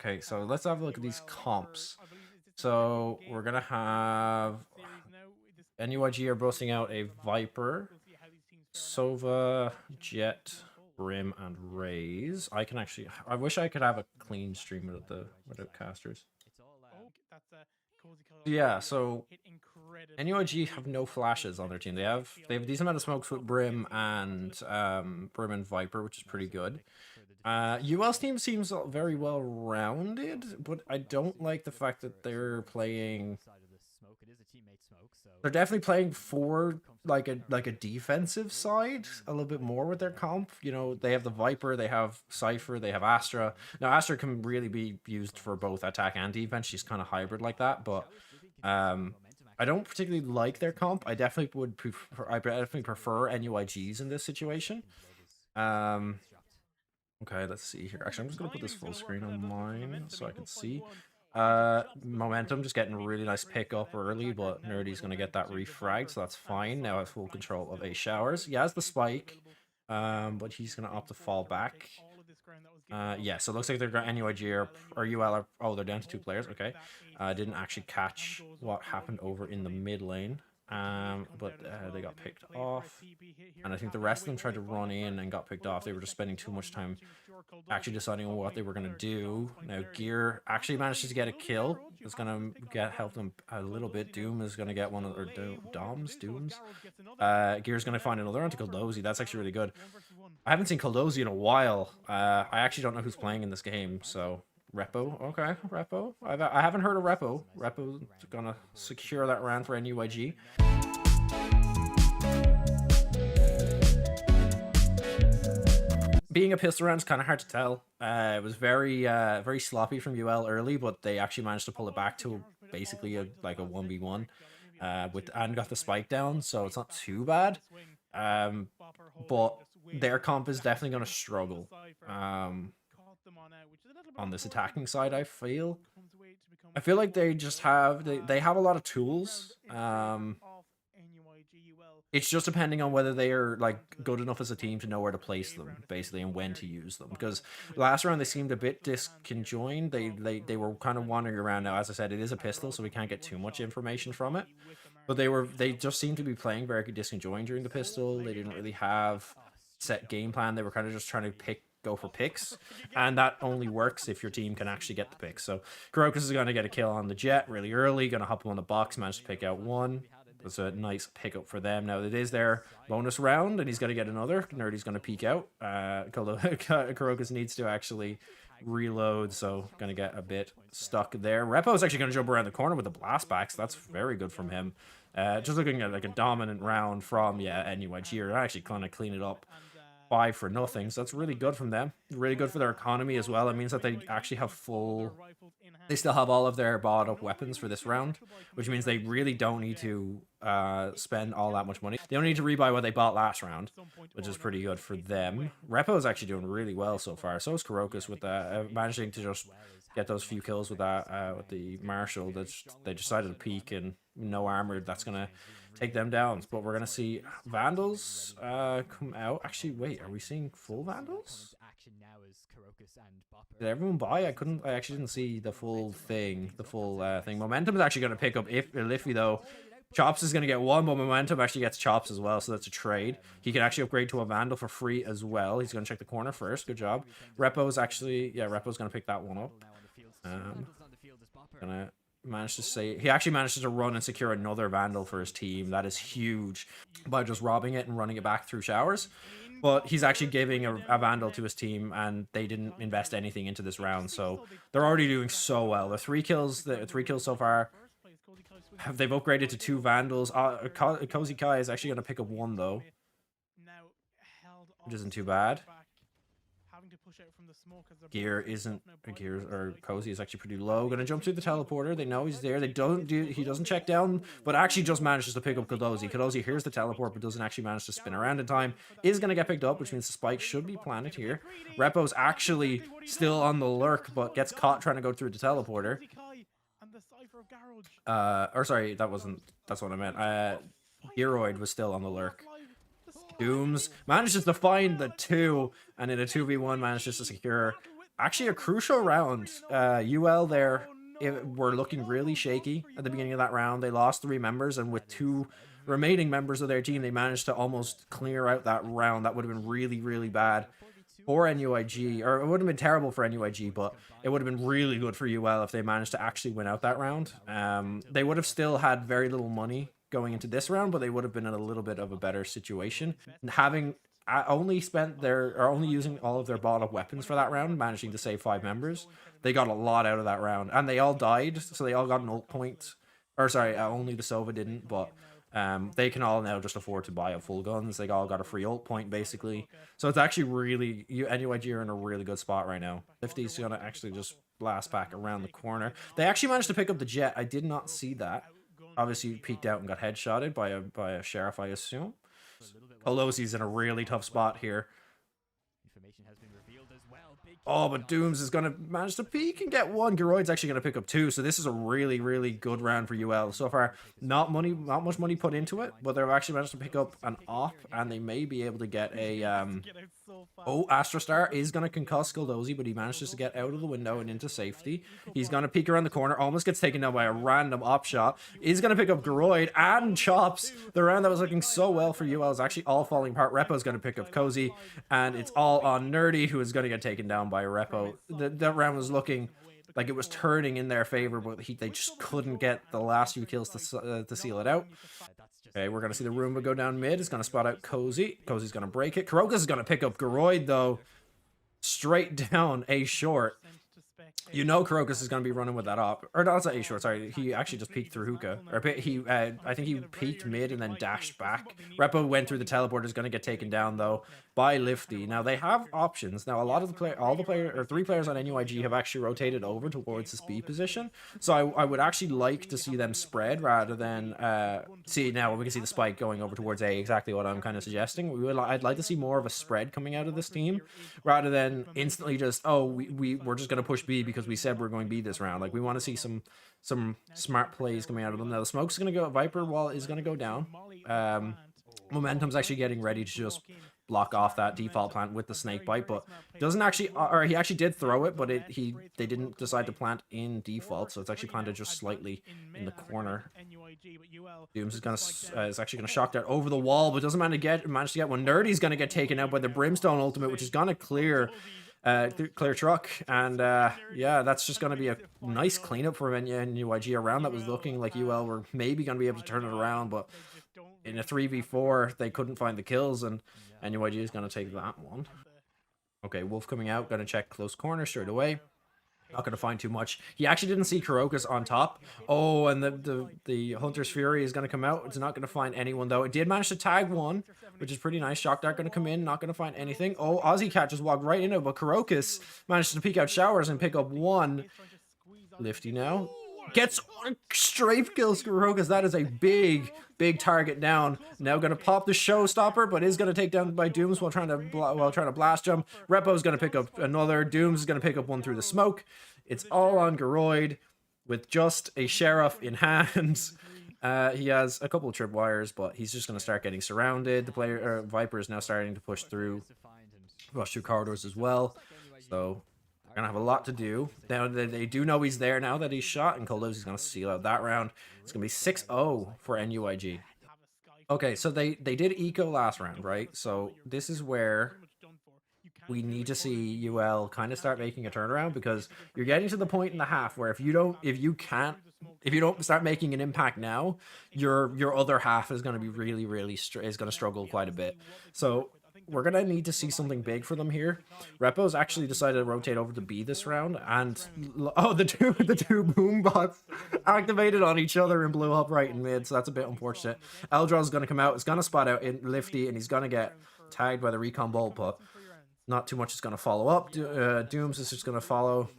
Okay, so let's have a look at these comps. So we're gonna have Nuig are boasting out a Viper, Sova, Jet, Brim, and Raze. I can actually. I wish I could have a clean stream without casters. Yeah, so Nuig have no flashes on their team. They have a decent amount of smokes with Brim and Viper, which is pretty good. UL's team seems very well rounded, but I don't like the fact that they're playing. They're definitely playing for like a defensive side a little bit more with their comp. You know, they have the Viper, they have Cypher, they have Astra. Now Astra can really be used for both attack and defense. She's kind of hybrid like that, but I don't particularly like their comp. I definitely would prefer. I definitely prefer Nuig's in this situation. Okay, let's see here. Actually, I'm just gonna put this full screen on mine so I can see. Momentum just getting a really nice pick up early, but Nerdy's gonna get that refragged, so that's fine. Now I have full control of A showers. He has the spike, but he's gonna opt to fall back. Yeah, so it looks like they're got Nuig or UL are, oh, they're down to 2 players. Okay, didn't actually catch what happened over in the mid lane. But they got picked off, and I think the rest of them tried to run in and got picked off. They were just spending too much time actually deciding on what they were going to do. Now Gear actually manages to get a kill. It's going to help them a little bit. Doom is going to get one of their Dooms. Gear's going to find another onto Coldozy. That's actually really good. I haven't seen Coldozy in a while. I actually don't know who's playing in this game, so Repo, okay, Repo. I haven't heard of Repo. Repo's gonna secure that round for Nuig. Being a pistol round is kind of hard to tell. It was very sloppy from UL early, but they actually managed to pull it back to basically like a 1v1 and got the spike down, so it's not too bad. But their comp is definitely going to struggle. On this attacking side, I feel like they just have they have a lot of tools. It's just depending on whether they are like good enough as a team to know where to place them, basically, and when to use them. Because last round they seemed a bit disconjoined. They were kind of wandering around. Now, as I said, it is a pistol, so we can't get too much information from it. But they just seemed to be playing very disconjoined during the pistol. They didn't really have set game plan. They were kind of just trying to go for picks, and that only works if your team can actually get the picks. So Kurokus is going to get a kill on the Jet really early, going to hop him on the box, manage to pick out one. That's a nice pickup for them. Now it is their bonus round, and he's going to get another. Nerdy's going to peek out. Kurokus needs to actually reload, so going to get a bit stuck there. Repo is actually going to jump around the corner with the blast backs. That's very good from him. Just looking at like a dominant round from Nuig here. Actually kind of clean it up. 5 for nothing, so that's really good from them. Really good for their economy as well. It means that they actually have they still have all of their bought up weapons for this round, which means they really don't need to spend all that much money. They only need to rebuy what they bought last round, which is pretty good for them. Repo is actually doing really well so far. So is Kurokus with managing to just get those few kills with that with the Marshall. They decided to peek and no armor. That's gonna take them down. But we're gonna see Vandals come out. Actually, wait, are we seeing full Vandals? Did everyone buy? I actually didn't see the full thing. Momentum is actually gonna pick up Liffy though. Chops is gonna get one, but Momentum actually gets Chops as well, so that's a trade. He can actually upgrade to a Vandal for free as well. He's gonna check the corner first. Good job. Repo's gonna pick that one up. Gonna manage to say he actually manages to run and secure another Vandal for his team. That is huge by just robbing it and running it back through showers. But he's actually giving a Vandal to his team, and they didn't invest anything into this round, so they're already doing so well. The 3 kills so far. They've upgraded to 2 Vandals. Cozy Kai is actually going to pick up 1 though, which isn't too bad. Gear or Cozy is actually pretty low. Gonna jump through the teleporter. They know he's there. He doesn't check down, but actually just manages to pick up Coldozy. Coldozy hears the teleport, but doesn't actually manage to spin around in time. Is gonna get picked up, which means the spike should be planted here. Repo's actually still on the lurk, but gets caught trying to go through the teleporter. Or sorry, that's what I meant. Gearoid was still on the lurk. Dooms manages to find the 2, and in a 2v1 manages to secure actually a crucial round. UL there were looking really shaky at the beginning of that round. They lost 3 members, and with 2 remaining members of their team, they managed to almost clear out that round. That would have been really, really bad for NUIG, or it would have been terrible for NUIG, but it would have been really good for UL if they managed to actually win out that round. They would have still had very little money going into this round, but they would have been in a little bit of a better situation. Having only using all of their bought up weapons for that round, managing to save 5 members, they got a lot out of that round, and they all died, so they all got an ult point. Or sorry, only the Sova didn't, but they can all now just afford to buy up full guns. They all got a free ult point, basically. So it's actually really... NUIG are in a really good spot right now. Lifty's going to actually just blast back around the corner. They actually managed to pick up the jet. I did not see that. Obviously, he peeked out and got headshotted by a sheriff, I assume. Colosi's in a really tough spot here. Oh, but Dooms is going to manage to peek and get 1. Geroid's actually going to pick up 2. So this is a really, really good round for UL. So far, not much money put into it, but they've actually managed to pick up an op, and they may be able to get a... Oh, Astrostar is going to concuss Goldozi, but he manages to get out of the window and into safety. He's going to peek around the corner, almost gets taken down by a random op shot. He's going to pick up Geroid and chops. The round that was looking so well for UL is actually all falling apart. Repo's going to pick up Cozy, and it's all on Nerdy, who is going to get taken down by Repo. That round was looking like it was turning in their favor, but they just couldn't get the last few kills to seal it out. Okay, we're going to see the Roomba go down mid. It's going to spot out Cozy. Cozy's going to break it. Karokas is going to pick up Geroid, though. Straight down A short. You know Karokas is going to be running with that op. Or no, it's not A short, sorry. He actually just peeked through hookah. Or I think he peeked mid and then dashed back. Repo went through the teleport, is going to get taken down, though, by Lifty. Now, they have options. Now, a lot of the 3 players on NUIG have actually rotated over towards this B position. So I would actually like to see them spread rather than... see, now we can see the spike going over towards A, exactly what I'm kind of suggesting. I'd like to see more of a spread coming out of this team, rather than instantly just, oh, we're just going to push B because we said we're going B this round. Like, we want to see some smart plays coming out of them. Now, the smoke's going to go... Viper wall is going to go down. Momentum's actually getting ready to just block off that default plant with the snake bite, but doesn't actually, or he actually did throw it, but they didn't decide to plant in default, so it's actually planted just slightly in the corner. Dooms is actually gonna shock that over the wall, but doesn't manage to get one. Nerdy's gonna get taken out by the Brimstone ultimate, which is gonna clear truck, and yeah, that's just going to be a nice cleanup for NUIG. A round that was looking like UL were maybe going to be able to turn it around, but in a 3v4 they couldn't find the kills, and NUIG is going to take that one. Okay, Wolf coming out, going to check close corner straight away. Not going to find too much. He actually didn't see Karokas on top. Oh, and the Hunter's Fury is going to come out. It's not going to find anyone, though. It did manage to tag one, which is pretty nice. Shock Dart going to come in. Not going to find anything. Oh, Aussie Cat just walked right into it, but Karokas managed to peek out showers and pick up 1. Lifty now. Gets strafe kills Karokas. That is a big target down. Now going to pop the showstopper, but is going to take down by Dooms while trying to blast jump. Repo's going to pick up another. Dooms is going to pick up one through the smoke. It's all on Geroid with just a sheriff in hand. He has a couple of tripwires, but he's just going to start getting surrounded. The Viper is now starting to push through corridors as well. So gonna have a lot to do. Now they do know he's there now that he's shot, and Coldozi's gonna seal out that round. It's gonna be 6-0 for NUIG. Okay, so they did eco last round, right? So this is where we need to see UL kind of start making a turnaround, because you're getting to the point in the half where if you don't start making an impact now, your other half is going to be really is going to struggle quite a bit. So we're going to need to see something big for them here. Repo's actually decided to rotate over to B this round, and oh, the two boom bots activated on each other and blew up right in mid, so that's a bit unfortunate. Eldrill's going to come out, it's going to spot out in Lifty, and he's going to get tagged by the recon bolt, but not too much is going to follow up. Dooms is just going to follow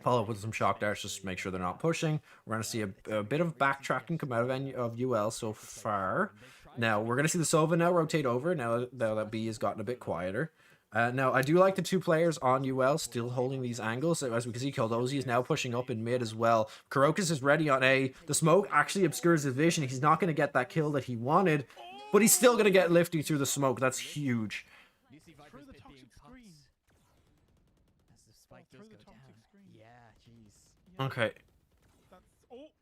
up with some shock darts just to make sure they're not pushing. We're going to see a bit of backtracking come out of UL so far. Now, we're going to see the Sova now rotate over, now that B has gotten a bit quieter. Now, I do like the 2 players on UL still holding these angles. So as we can see, Koldozi is now pushing up in mid as well. Karokas is ready on A. The smoke actually obscures his vision. He's not going to get that kill that he wanted, but he's still going to get Lifty through the smoke. That's huge. Okay.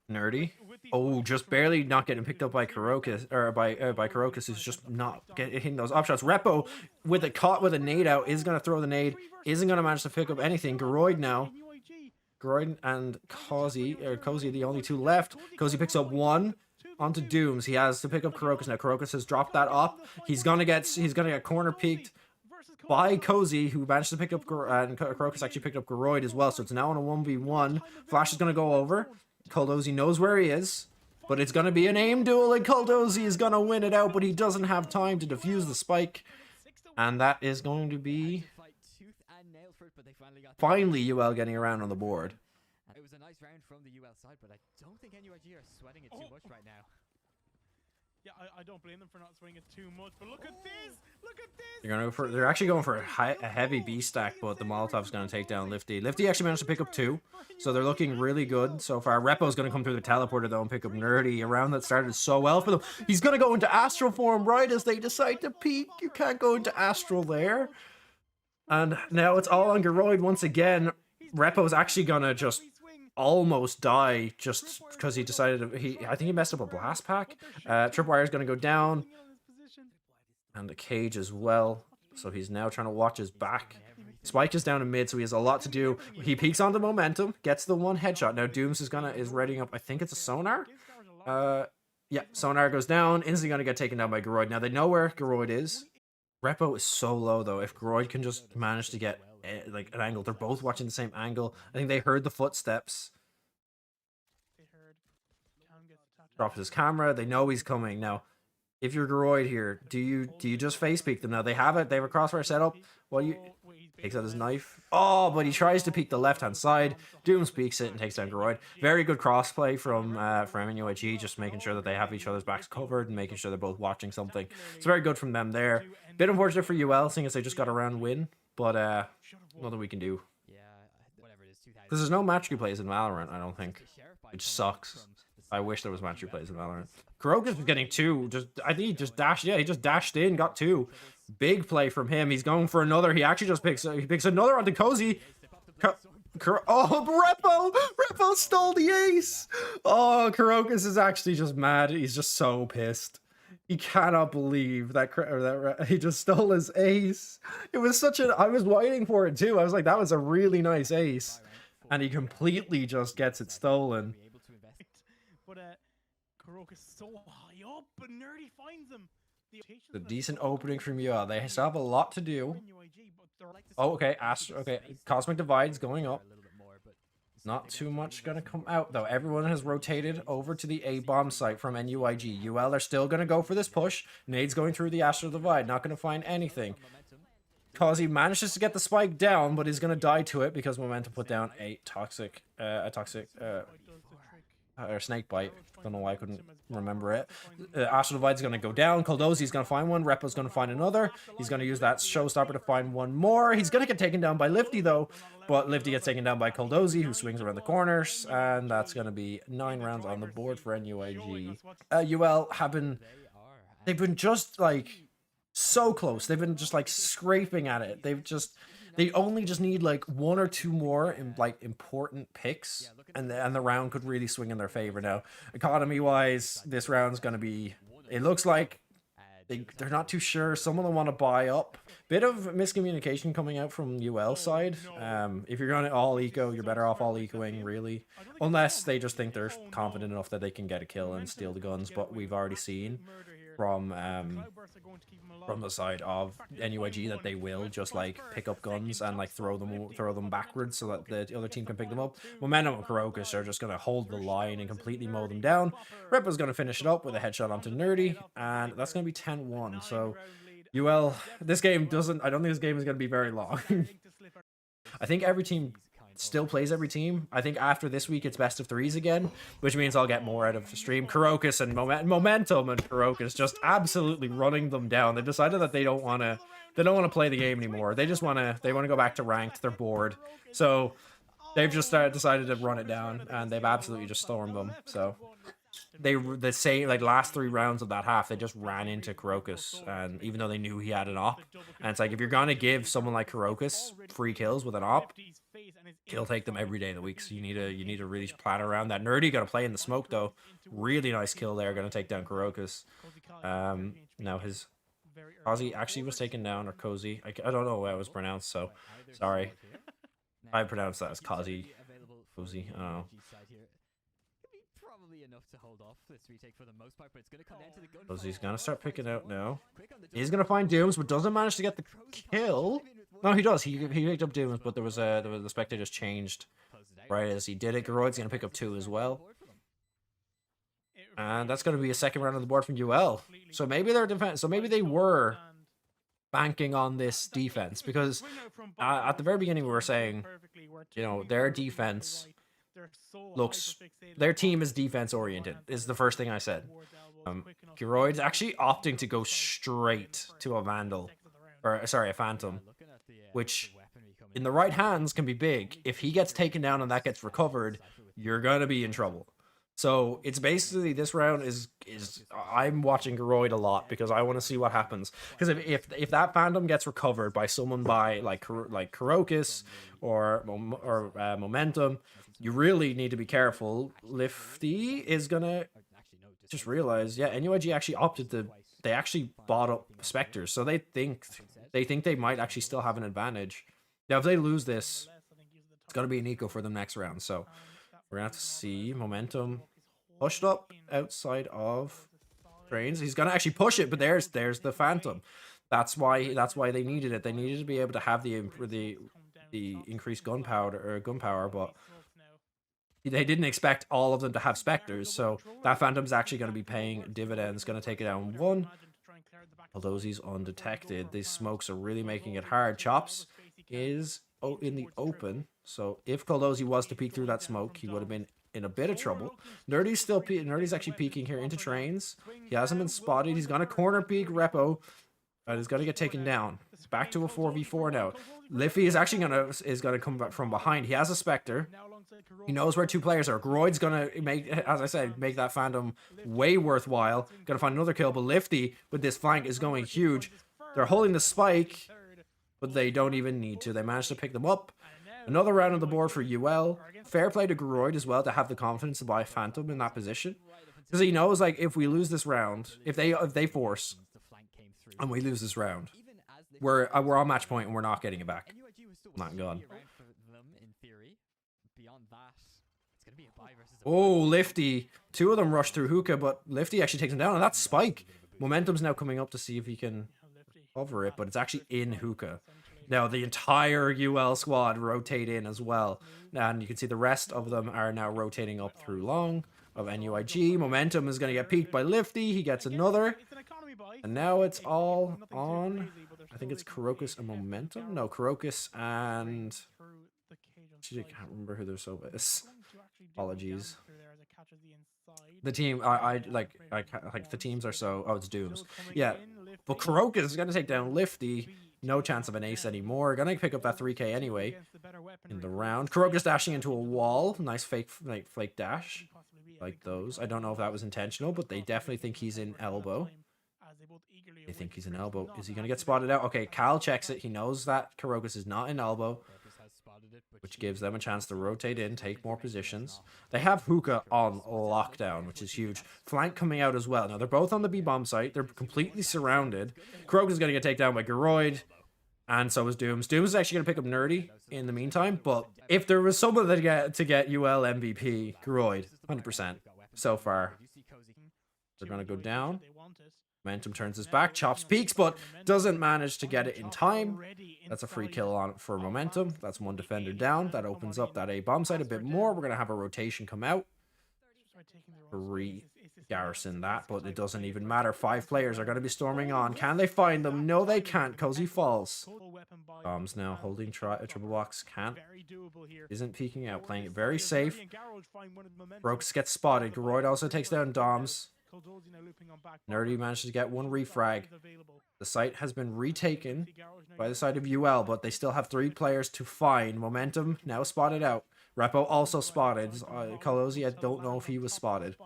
Nerdy. Oh, just barely not getting picked up by Kurokas, or by Kurokas, who's just not hitting those opshots. Repo with a caught with a nade out is gonna throw the nade, isn't gonna manage to pick up anything. Geroid now. Geroid and Cozy the only two left. Cozy picks up one onto Dooms. He has to pick up Kurokas now. Kurokas has dropped that up. He's gonna get corner peeked by Cozy, who managed to pick up and Kurokas actually picked up Geroid as well. So it's now on a 1v1. Flash is gonna go over. Kuldosy knows where he is, but it's going to be an aim duel, and Kuldosy is going to win it out, but he doesn't have time to defuse the spike, and that is going to be finally UL getting around on the board. It was a nice round from the UL side, but I don't think Nuig are sweating it too much right now. Yeah, I don't blame them for not swinging it too much, but look at this! Look at this! They're actually going for a heavy B stack, but the Molotov's going to take down Lifty. Lifty actually managed to pick up 2, so they're looking really good so far. Repo's going to come through the teleporter though and pick up Nerdy. A round that started so well for them. He's going to go into Astral form right as they decide to peek. You can't go into Astral there. And now it's all on Geroid once again. Repo's actually going to just almost die just because he decided I think he messed up a blast pack. Tripwire is going to go down, and the cage as well, so he's now trying to watch his back. Spike is down in mid, so he has a lot to do. He peeks onto momentum, gets the one headshot. Now Dooms is readying up, I think it's a sonar. Yeah, sonar goes down, instantly going to get taken down by Geroid. Now they know where Geroid is. Repo is so low though. If Geroid can just manage to get like an angle, they're both watching the same angle. I think they heard the footsteps. Drops his camera. They know he's coming. Now, if you're Geroid here, do you just face peek them? Now they have it. They have a crossfire setup. Well, you takes out his knife. Oh, but he tries to peek the left hand side. Dooms peeks it and takes down Geroid. Very good crossplay from Nuig, just making sure that they have each other's backs covered and making sure they're both watching something. It's very good from them there. Bit unfortunate for UL, seeing as they just got a round win, but nothing we can do. Because there's no match replays in Valorant, I don't think, which sucks. I wish there was match replays in Valorant. Kurokas was getting 2. I think he just dashed. Yeah, he just dashed in, got 2. Big play from him. He's going for another. He actually just picks another onto Cozy. Oh, Repo stole the ace. Oh, Kurokas is actually just mad. He's just so pissed. He cannot believe that he just stole his ace. It was such a. I was waiting for it too. I was like, that was a really nice ace, and he completely just gets it stolen. But Kurokas so high up, but Nerdy finds him. The decent opening from UL. They still have a lot to do. Oh, okay. Okay. Cosmic Divide's going up. Not too much gonna come out though. Everyone has rotated over to the A-bomb site from Nuig. UL are still gonna go for this push. Nade's going through the Astral Divide. Not gonna find anything. Cause he manages to get the spike down, but he's gonna die to it because Momentum put down a toxic or snake bite. Don't know why I couldn't remember it. Astral Divide's going to go down. Kuldosy's going to find one. Repo's going to find another. He's going to use that showstopper to find one more. He's going to get taken down by Lifty though, but Lifty gets taken down by Kuldosy, who swings around the corners, and that's going to be 9 rounds on the board for Nuig. UL they've been just like so close. They've been just like scraping at it. They only just need like 1 or 2 more in like important picks, and the round could really swing in their favor. Now, economy wise, this round's gonna be. It looks like they're not too sure. Some of them want to buy up. Bit of miscommunication coming out from UL side. If you're gonna all eco, you're better off all ecoing really, unless they just think they're confident enough that they can get a kill and steal the guns. But we've already seen from the side of Nuig that they will just like pick up guns and like throw them backwards so that the other team can pick them up. Momentum and Kurokas are just gonna hold the line and completely mow them down. Repo's gonna finish it up with a headshot onto Nerdy, and that's gonna be 10-1. So UL, this game doesn't. I don't think this game is gonna be very long. I think every team still plays every team. I think after this week it's best of 3s again, which means I'll get more out of the stream. Kurokas and Momentum and Kurokas just absolutely running them down. They've decided that they don't want to play the game anymore. They want to go back to ranked. They're bored. So they've just decided to run it down, and they've absolutely just stormed them. So the same like last 3 rounds of that half, they just ran into Crocus, and even though they knew he had an op, and it's like if you're gonna give someone like Crocus free kills with an op, he'll take them every day of the week. So you need to really plan around that. Nerdy got to play in the smoke though. Really nice kill there, gonna take down Crocus. Now his Ozzy actually was taken down, or Cozy. I don't know how it was pronounced, so sorry. I pronounced that as Cozy. Cozy. I don't know. Probably enough to hold off this retake for the most part, but it's going to come down to the gun. Cozy's gonna start picking out now. He's gonna find Dooms, but doesn't manage to get the kill. No, he does. He picked up Dooms, but the spectator just changed right as he did it. Garoid's gonna pick up 2 as well. And that's going to be a second round on the board from UL. So maybe their defense. So maybe they were banking on this defense, because at the very beginning we were saying, you know, their defense looks. Their team is defense oriented. Is the first thing I said. Garoid's actually opting to go straight to a Vandal, or sorry, a Phantom, which in the right hands can be big. If he gets taken down and that gets recovered, you're gonna be in trouble. So it's basically, this round is I'm watching Garoid a lot because I want to see what happens. Because if that Phantom gets recovered by someone like Crocus or Momentum, you really need to be careful. Lifty is gonna just realize, yeah, Nuig actually opted to. They actually bought up Spectres, so they think they might actually still have an advantage. Now if they lose this, it's gonna be an eco for them next round. So we're gonna have to see. Momentum pushed up outside of trains. He's gonna actually push it, but there's the Phantom. That's why they needed it. They needed to be able to have the increased gunpower, but they didn't expect all of them to have Spectres. So that Phantom's actually going to be paying dividends. Going to take it down 1. Although he's undetected, these smokes are really making it hard. Chops is in the open. So if Coldozi was to peek through that smoke, he would have been in a bit of trouble. Nerdy's actually peeking here into trains. He hasn't been spotted. He's gonna corner peek Repo, and he's gonna get taken down. Back to a 4v4 now. Liffy is actually gonna come back from behind. He has a Spectre. He knows where 2 players are. Groid's gonna make, as I said, make that Phantom way worthwhile. Gonna find another kill, but Lifty with this flank is going huge. They're holding the spike, but they don't even need to. They managed to pick them up. Another round on the board for UL. Fair play to Garoid as well to have the confidence to buy Phantom in that position, because he knows, like, if we lose this round, if they force and we lose this round, we're on match point and we're not getting it back. Not gone. Oh, Lifty. 2 of them rush through hookah, but Lifty actually takes him down, and that's Spike. Momentum's now coming up to see if he can cover it, but it's actually in hookah. Now the entire UL squad rotate in as well, and you can see the rest of them are now rotating up through long of Nuig. Momentum is going to get peeked by Lifty. He gets another, and now it's all on. I think it's Crocus and Momentum. No, Crocus and actually, I can't remember who their sub is. Apologies. The team, I like the teams are so. Oh, it's Dooms. Yeah, but Crocus is going to take down Lifty. No chance of an ace anymore. Gonna pick up that 3k anyway in the round. Crocus dashing into a wall. Nice fake dash. Like those. I don't know if that was intentional, but they definitely think he's in elbow. They think he's in elbow. Is he gonna get spotted out? Okay, Cal checks it. He knows that Crocus is not in elbow, which gives them a chance to rotate in, take more positions. They have hookah on lockdown, which is huge. Flank coming out as well. Now, they're both on the B-bomb site. They're completely surrounded. Crocus is going to get taken down by Garoid, and so is Dooms. Dooms is actually going to pick up Nerdy in the meantime, but if there was someone to get UL MVP, Garoid, 100% so far. They're going to go down. Momentum turns his back, chops peaks, but doesn't manage to get it in time. That's a free kill on for Momentum. That's 1 defender down. That opens up that A bomb site a bit more. We're going to have a rotation come out. Garrison that, but it doesn't even matter. 5 players are going to be storming on. Can they find them? No, they can't. Cozy falls. Bombs now holding triple box. Can't. Isn't peeking out. Playing it very safe. Brooks gets spotted. Garoid also takes down Doms. Nerdy managed to get 1 refrag. The site has been retaken by the side of UL, but they still have 3 players to find. Momentum now spotted out. Repo also spotted. Collozi, I don't know if he was spotted.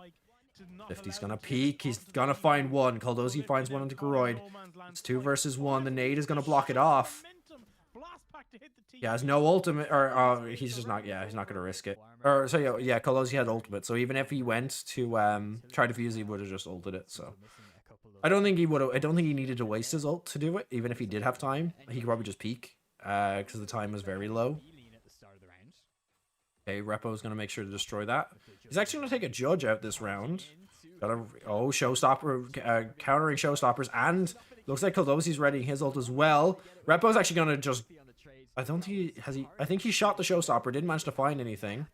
to not 50's allow gonna them to peek. He's onto gonna the find field. one. Kaldozi finds one into Groid. It's 2 versus 1. The nade is gonna block it off. He has no ultimate, or he's just not. Yeah, he's not gonna risk it. Or so yeah, Kaldozi had ultimate. So even if he went to try to fuse, he would have just ulted it. So I don't think he would have. I don't think he needed to waste his ult to do it. Even if he did have time, he could probably just peek because the time was very low. Okay, Repo's gonna make sure to destroy that. He's actually gonna take a judge out this round. Showstopper, countering showstoppers, and looks like Kaldozi's readying his ult as well. Repo's actually gonna just. I don't think he has. I think he shot the showstopper. Didn't manage to find anything.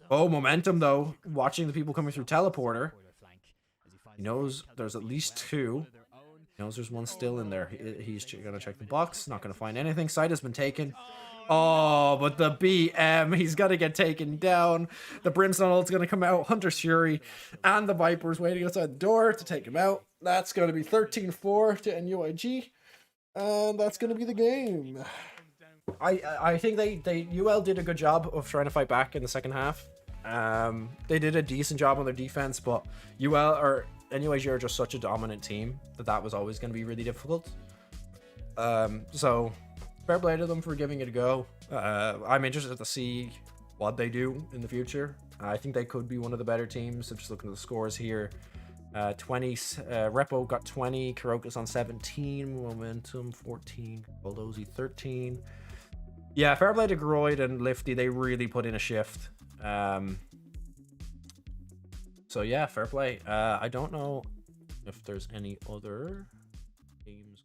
Oh, momentum though. Watching the people coming through teleporter. He knows there's at least 2. He knows there's one still in there. He's gonna check the box. Not gonna find anything. Site has been taken. Oh, but the BM, he's gonna get taken down. The Brimstone ult's gonna come out. Hunter's Fury and the Viper's waiting outside the door to take him out. That's gonna be 13-4 to Nuig, and that's gonna be the game. I think they UL did a good job of trying to fight back in the second half. They did a decent job on their defense, but UL or Nuig are just such a dominant team that was always going to be really difficult. So fair play to them for giving it a go. I'm interested to see what they do in the future. I think they could be one of the better teams. So just looking at the scores here. 20, Repo got 20, Kuroka's on 17, Momentum 14, Kaldozi 13. Yeah, fair play to Groid and Lifty. They really put in a shift. So yeah, fair play. I don't know if there's any other games